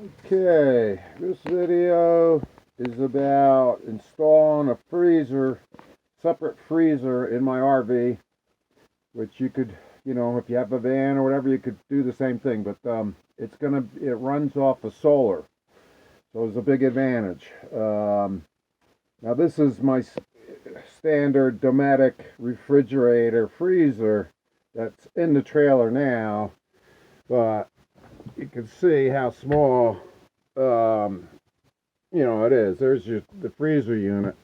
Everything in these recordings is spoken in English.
Okay, this video is about installing a separate freezer in my RV, which you could, if you have a van or whatever, you could do the same thing, but it runs off of solar, so it's a big advantage. Now this is my standard Dometic refrigerator freezer that's in the trailer now, but you can see how small it is. There's the freezer unit.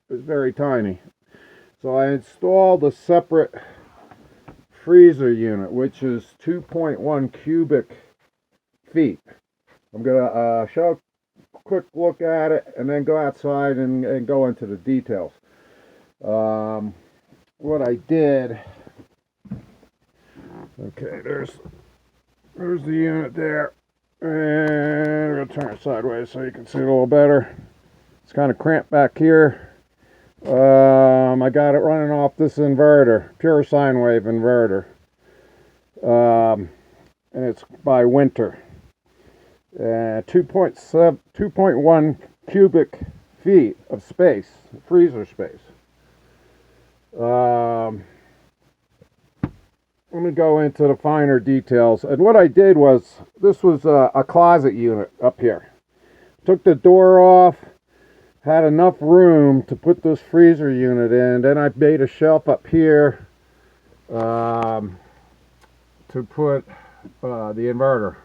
It's very tiny. So I installed a separate freezer unit, which is 2.1 cubic feet. I'm going to show a quick look at it and then go outside and go into the details. What I did, okay, there's the unit there. And I'm going to turn it sideways so you can see it a little better. It's kind of cramped back here. I got it running off this inverter, pure sine wave inverter. And it's by Winter. 2.1 cubic feet of space, freezer space. Let me go into the finer details. And what I did was, this was a closet unit up here. Took the door off, had enough room to put this freezer unit in. Then I made a shelf up here to put the inverter.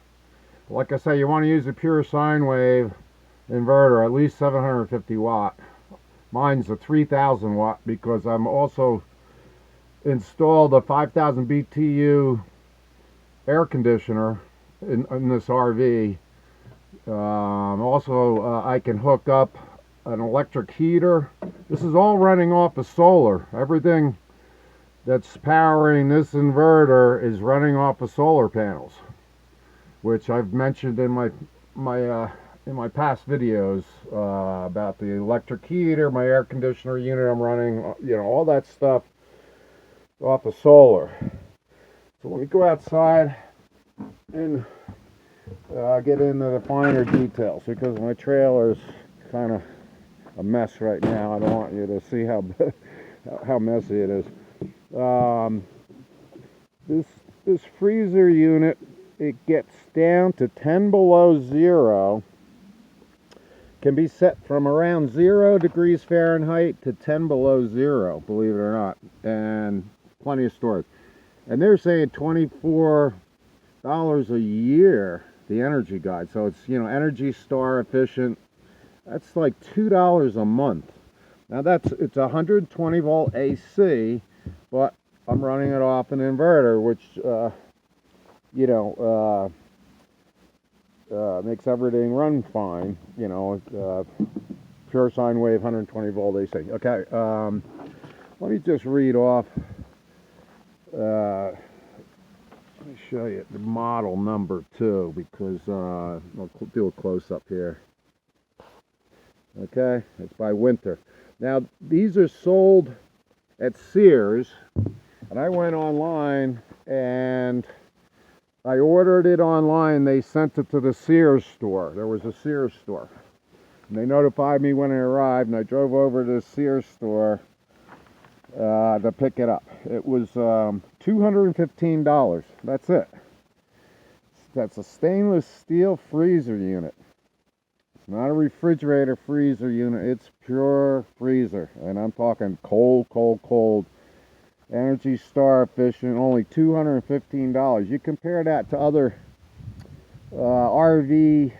Like I say, you want to use a pure sine wave inverter, at least 750 watt. Mine's a 3000 watt because I'm also installed a 5000 BTU air conditioner in this RV. Also, I can hook up an electric heater. This is all running off of solar. Everything that's powering this inverter is running off of solar panels, which I've mentioned in my past videos about the electric heater, my air conditioner unit I'm running, all that stuff off of solar. So let me go outside and get into the finer details, because my trailer's kind of a mess right now. I don't want you to see how messy it is. This freezer unit, it gets down to 10 below zero. Can be set from around 0 degrees Fahrenheit to 10 below zero, believe it or not, and plenty of storage. And they're saying $24 a year, the energy guide. So it's, Energy Star efficient. That's like $2 a month. Now it's 120 volt AC, but I'm running it off an inverter, which makes everything run fine. Pure sine wave, 120 volt AC. Okay, let me just read off. Let me show you the model number too, because I'll do a close-up here. Okay, it's by Winter. Now, these are sold at Sears, and I went online and I ordered it online. They sent it to the Sears store. There was a Sears store. And they notified me when it arrived, and I drove over to the Sears store to pick it up. It was $215. That's it. That's a stainless steel freezer unit. It's not a refrigerator freezer unit. It's pure freezer. And I'm talking cold, cold, cold. Energy Star efficient, only $215. You compare that to other RV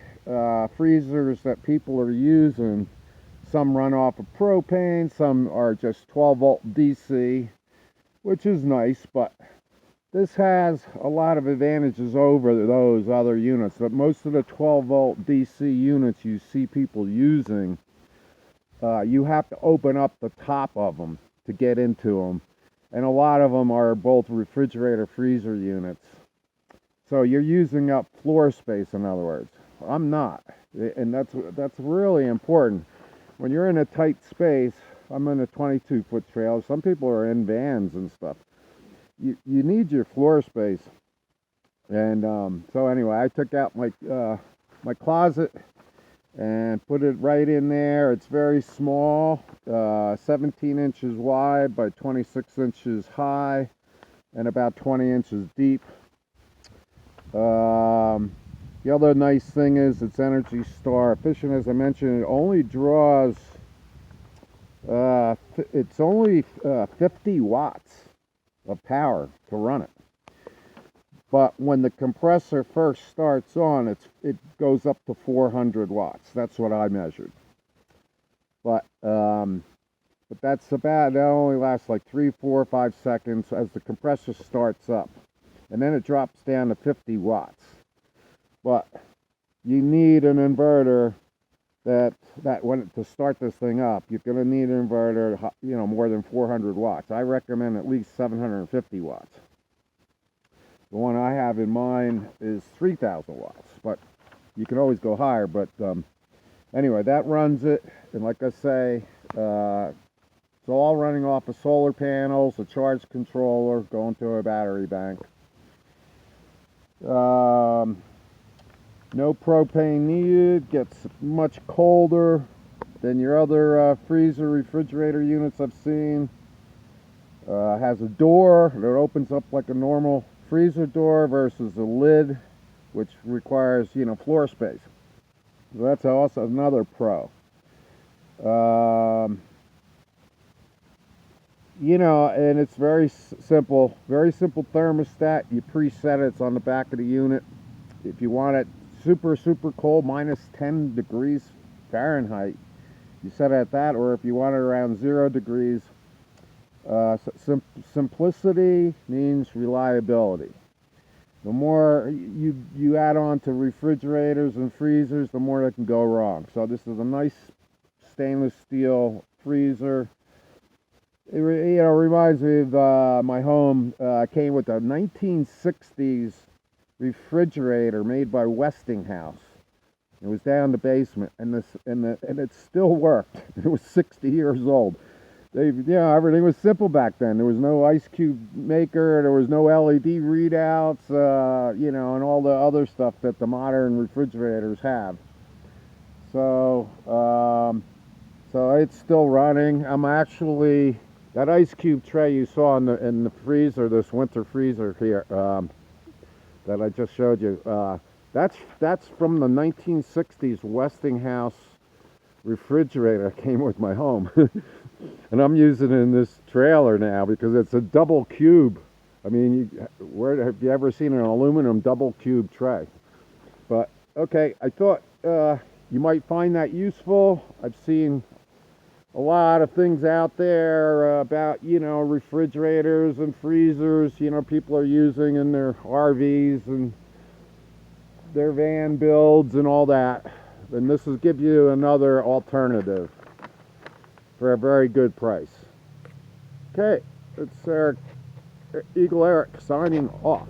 freezers that people are using. Some run off of propane, some are just 12 volt DC, which is nice, but this has a lot of advantages over those other units. But most of the 12 volt DC units you see people using, you have to open up the top of them to get into them. And a lot of them are both refrigerator freezer units. So you're using up floor space, in other words. I'm not. And that's really important. When you're in a tight space, I'm in a 22-foot trailer. Some people are in vans and stuff. You need your floor space. And so anyway, I took out my my closet and put it right in there. It's very small, 17 inches wide by 26 inches high and about 20 inches deep. The other nice thing is it's Energy Star efficient. As I mentioned, it only draws, it's only 50 watts of power to run it. But when the compressor first starts on, it goes up to 400 watts. That's what I measured. But that's about, that only lasts like 3, 4, 5 seconds as the compressor starts up. And then it drops down to 50 watts. But you need an inverter that when to start this thing up, you're going to need an inverter, you know, more than 400 watts. I recommend at least 750 watts. The one I have in mind is 3,000 watts, but you can always go higher. But anyway, that runs it, and like I say, it's all running off of solar panels, a charge controller, going to a battery bank. No propane needed. Gets much colder than your other freezer refrigerator units I've seen. Has a door that opens up like a normal freezer door versus a lid, which requires, you know, floor space. So that's also another pro. You know, and it's very simple thermostat. You preset it. It's on the back of the unit. If you want it super cold, minus 10 degrees Fahrenheit, you set it at that. Or if you want it around 0 degrees, simplicity means reliability. The more you add on to refrigerators and freezers, the more that can go wrong. So this is a nice stainless steel freezer. It, you know, reminds me of my home. Came with a 1960s refrigerator made by Westinghouse. It was down in the basement, and it still worked. It was 60 years old. You know, everything was simple back then. There was no ice cube maker. There was no LED readouts. You know, and all the other stuff that the modern refrigerators have. So, so it's still running. I'm actually, that ice cube tray you saw in the freezer, this winter freezer here, that I just showed you. That's from the 1960s Westinghouse refrigerator that came with my home. And I'm using it in this trailer now because it's a double cube. I mean, where have you ever seen an aluminum double cube tray? But okay, I thought you might find that useful. I've seen a lot of things out there about, you know, refrigerators and freezers, you know, people are using in their RVs and their van builds and all that. And this will give you another alternative for a very good price. Okay, it's Eagle Eric signing off.